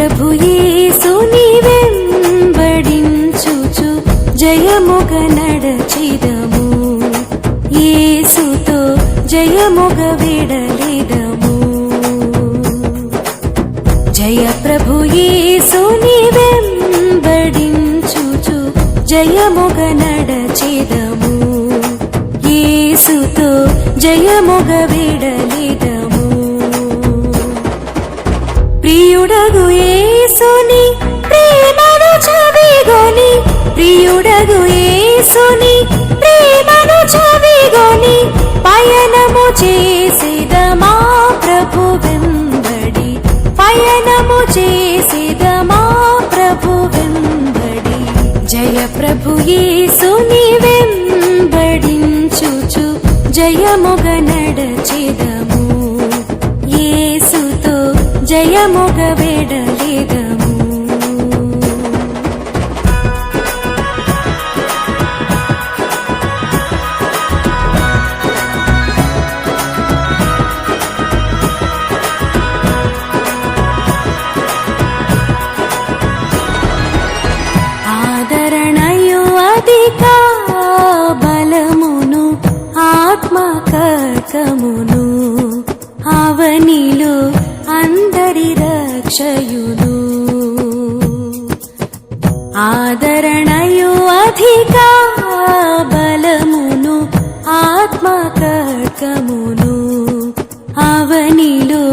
ప్రభు యేసుని వెంబడించుచు జయముగ నడచిదము, యేసుతో జయముగ విడలిదము. జయ ప్రభు యేసుని వెంబడించుచు జయముగ నడచిదము, యేసుతో జయముగ విడలిదము. ప్రియుడగు యేసుని ప్రేమను చవిగొని, ప్రియుడగు యేసుని ప్రేమను చవిగొని పయనము చేసిదమా ప్రభు వెంబడి, పయనము చేసిదమా ప్రభు వెంబడి. జయ ప్రభు యేసుని వెంబడించుచు జయముగ నడచిదము, యేసుతో జయముగ విడలిదము. ఆదరణయు అధిక బలమును ఆత్మకర్కమును అవనిలో అందరి రక్షయును. ఆదరణయు అధిక బలమును ఆత్మకర్కమును అవనిలో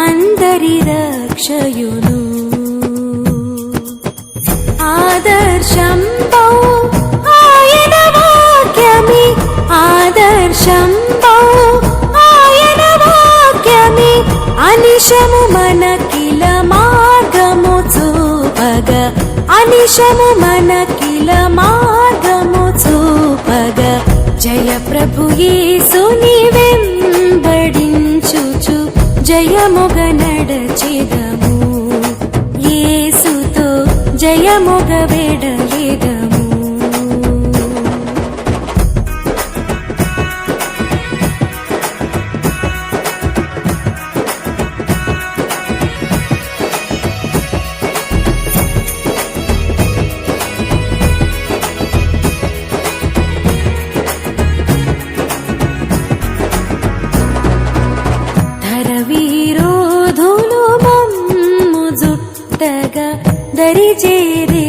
అందరి రక్షయును. ఆదర్శంబౌ ఆయన వాక్యమి, ఆదర్శంబౌ ఆయన వాక్యమి అనిశము మనకిల మార్గము చూపగ, అనిశము మనకిల మార్గము చూపగ. జయ ప్రభు యేసుని వెంబడించుచు జయముగ నడచిదము, యేసుతో జయముగ విడలిదము. ధరవీరోధులు మమ్ము జుట్టగా దరిజేరిదమేసున్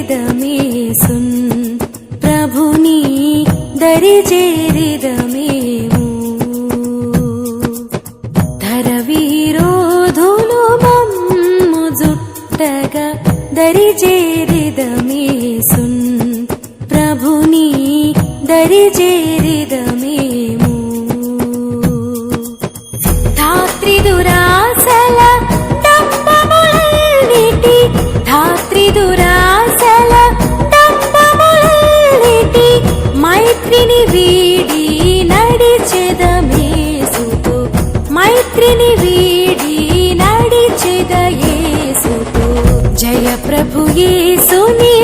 ప్రభుని దరిజేరిదమేము. ధరవీరోధులు మమ్ము జుట్టగా దరిజేరిదమేసున్ ప్రభుని దరిజేరిదమేము. ధాత్రిదురాసల డంబములన్నిటి, ధాత్రిదురాసల డంబములన్నిటి మైత్రిని వీడి నడిచెదమేసుతో, మైత్రిని వీడి నడిచెద యేసుతో. జయ ప్రభు యేసుని